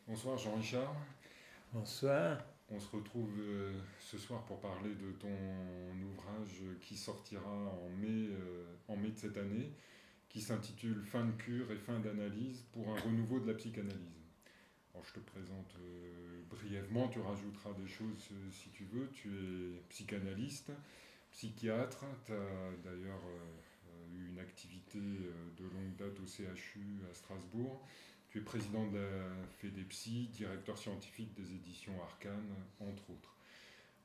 Bonsoir Jean-Richard. Bonsoir. On se retrouve ce soir pour parler de ton ouvrage qui sortira en mai de cette année, qui s'intitule Fin de cure et fin d'analyse pour un renouveau de la psychanalyse. Alors je te présente brièvement, tu rajouteras des choses si tu veux. Tu es psychanalyste, psychiatre, tu as d'ailleurs eu une activité de longue date au CHU à Strasbourg. Tu es président de la FEDEPSI, directeur scientifique des éditions Arcane, entre autres.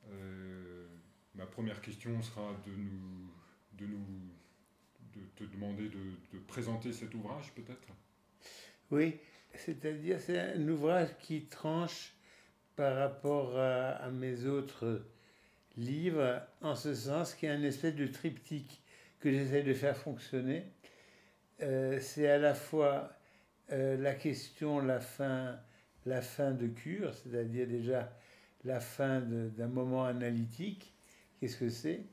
Euh, Ma première question sera de, nous, de te demander de présenter cet ouvrage, peut-être. Oui, c'est-à-dire c'est un ouvrage qui tranche par rapport à mes autres livres, en ce sens qu'il y a une espèce de triptyque que j'essaie de faire fonctionner. C'est à la fois la question, la fin de cure, c'est-à-dire déjà la fin d'un moment analytique, qu'est-ce que c'est?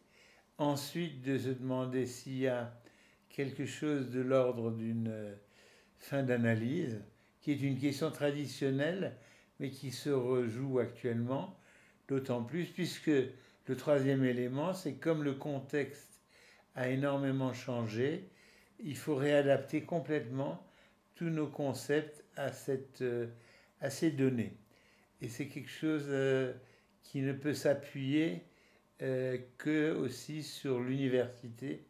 Ensuite, de se demander s'il y a quelque chose de l'ordre d'une fin d'analyse, qui est une question traditionnelle, mais qui se rejoue actuellement, d'autant plus puisque le troisième élément, c'est comme le contexte a énormément changé, il faut réadapter complètement tous nos concepts à ces données. Et c'est quelque chose qui ne peut s'appuyer que aussi sur l'université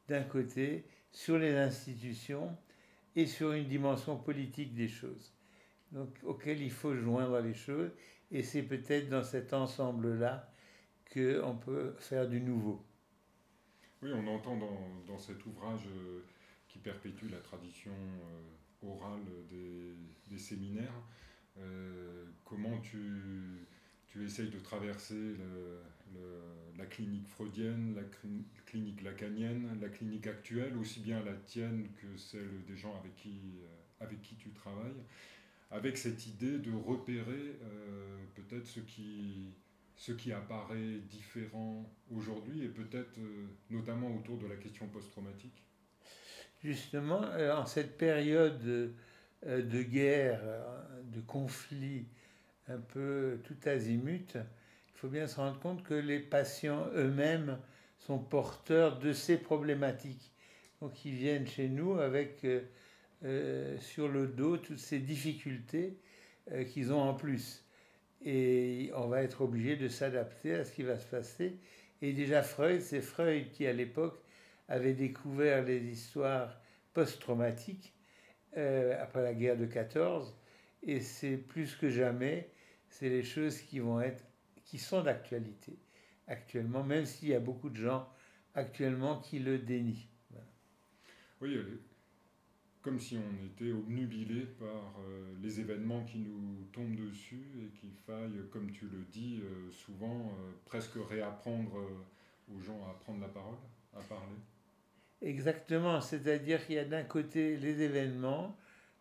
d'un côté, sur les institutions et sur une dimension politique des choses, donc auquel il faut joindre les choses, et c'est peut-être dans cet ensemble-là qu'on peut faire du nouveau. Oui, on entend dans cet ouvrage qui perpétue la tradition orale des séminaires, comment tu essayes de traverser la clinique freudienne, clinique lacanienne, la clinique actuelle, aussi bien la tienne que celle des gens avec qui tu travailles, avec cette idée de repérer peut-être ce qui apparaît différent aujourd'hui et peut-être notamment autour de la question post-traumatique. Justement, en cette période de guerre, de conflit un peu tout azimut, il faut bien se rendre compte que les patients eux-mêmes sont porteurs de ces problématiques. Donc ils viennent chez nous avec sur le dos toutes ces difficultés qu'ils ont en plus. Et on va être obligé de s'adapter à ce qui va se passer. Et déjà Freud, c'est Freud qui à l'époque avait découvert les histoires post-traumatiques après la guerre de 14. Et c'est plus que jamais, c'est les choses qui sont d'actualité actuellement, même s'il y a beaucoup de gens actuellement qui le dénient. Voilà. Oui, comme si on était obnubilé par les événements qui nous tombent dessus et qu'il faille, comme tu le dis, souvent presque réapprendre aux gens à prendre la parole, à parler. Exactement, c'est-à-dire qu'il y a d'un côté les événements,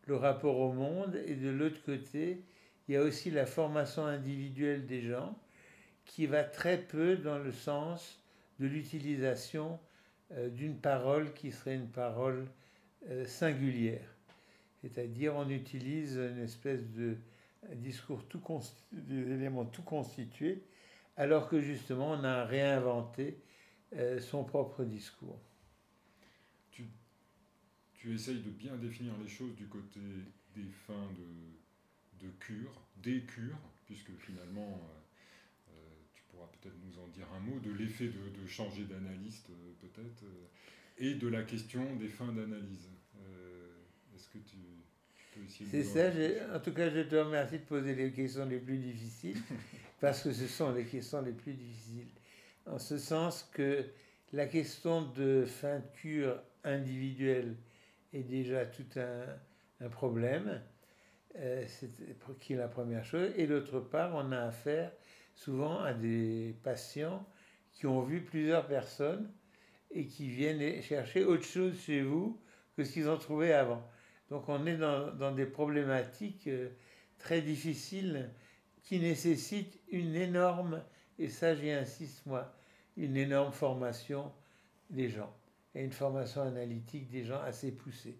le rapport au monde, et de l'autre côté, il y a aussi la formation individuelle des gens, qui va très peu dans le sens de l'utilisation d'une parole qui serait une parole singulière. C'est-à-dire on utilise une espèce de un discours des éléments tout constitués, alors que justement on a réinventé son propre discours. Tu, Tu essayes de bien définir les choses du côté des fins de cure, des cures, puisque finalement tu pourras peut-être nous en dire un mot, de l'effet de changer d'analyste peut-être, et de la question des fins d'analyse. Est-ce que tu peux essayer de C'est nous en ça, dire quelque chose? en tout cas je te remercie de poser les questions les plus difficiles, parce que ce sont les questions les plus difficiles. En ce sens que la question de fin de cure individuelle est déjà tout un problème, qui est la première chose. Et d'autre part, on a affaire souvent à des patients qui ont vu plusieurs personnes et qui viennent chercher autre chose chez vous que ce qu'ils ont trouvé avant. Donc on est dans des problématiques très difficiles qui nécessitent une énorme, et ça j'y insiste moi, une énorme formation des gens et une formation analytique des gens assez poussée.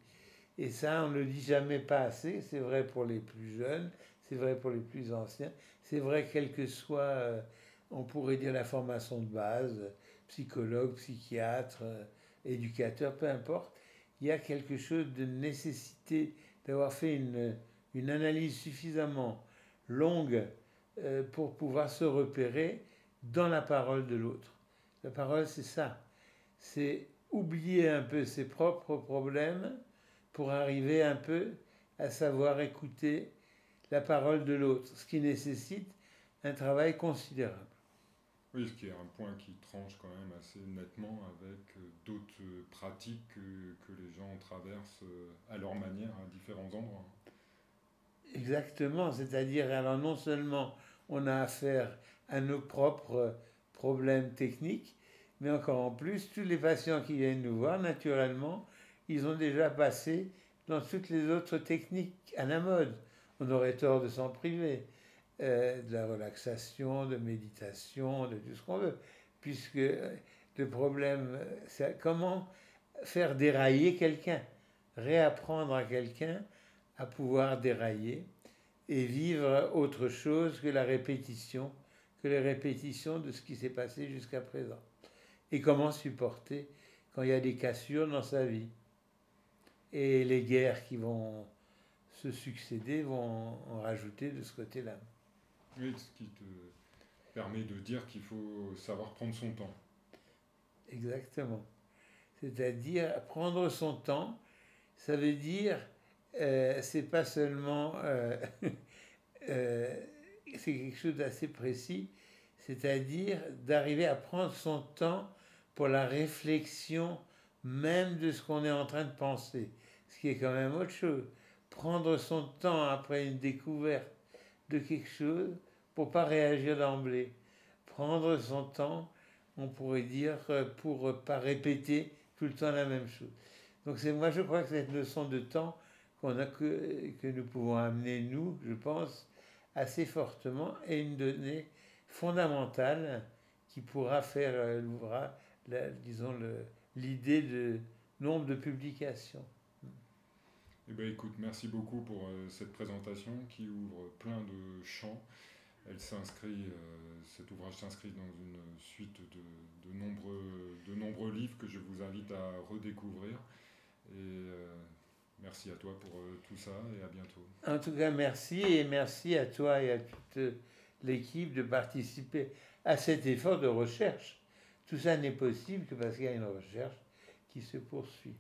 Et ça, on ne le dit jamais pas assez, c'est vrai pour les plus jeunes, c'est vrai pour les plus anciens, c'est vrai quelle que soit, on pourrait dire la formation de base, psychologue, psychiatre, éducateur, peu importe, il y a quelque chose de nécessité d'avoir fait une analyse suffisamment longue pour pouvoir se repérer dans la parole de l'autre. La parole, c'est ça. C'est oublier un peu ses propres problèmes pour arriver un peu à savoir écouter la parole de l'autre, ce qui nécessite un travail considérable. Oui, ce qui est un point qui tranche quand même assez nettement avec d'autres pratiques que les gens traversent à leur manière à différents endroits. Exactement, c'est-à-dire alors non seulement on a affaire à nos propres problèmes techniques, mais encore en plus, tous les patients qui viennent nous voir, naturellement, ils ont déjà passé dans toutes les autres techniques à la mode. On aurait tort de s'en priver. De la relaxation, de méditation, de tout ce qu'on veut. Puisque le problème, c'est comment faire dérailler quelqu'un, réapprendre à quelqu'un à pouvoir dérailler et vivre autre chose que la répétition, que les répétitions de ce qui s'est passé jusqu'à présent. Et comment supporter quand il y a des cassures dans sa vie. Et les guerres qui vont se succéder vont en rajouter de ce côté-là. Oui, ce qui te permet de dire qu'il faut savoir prendre son temps. Exactement. C'est-à-dire prendre son temps, ça veut dire, c'est pas seulement, c'est quelque chose d'assez précis, c'est-à-dire d'arriver à prendre son temps pour la réflexion même de ce qu'on est en train de penser, ce qui est quand même autre chose. Prendre son temps après une découverte de quelque chose pour pas réagir d'emblée. Prendre son temps, on pourrait dire, pour pas répéter tout le temps la même chose. Donc moi je crois que cette leçon de temps que nous pouvons amener, nous, je pense, assez fortement, est une donnée fondamentale qui pourra faire l'ouvrage, disons, l'idée de nombre de publications. Eh bien, écoute, merci beaucoup pour cette présentation qui ouvre plein de champs. Cet ouvrage s'inscrit dans une suite de nombreux livres que je vous invite à redécouvrir. Et merci à toi pour tout ça et à bientôt. En tout cas, merci et merci à toi et à toute l'équipe de participer à cet effort de recherche. Tout ça n'est possible que parce qu'il y a une recherche qui se poursuit.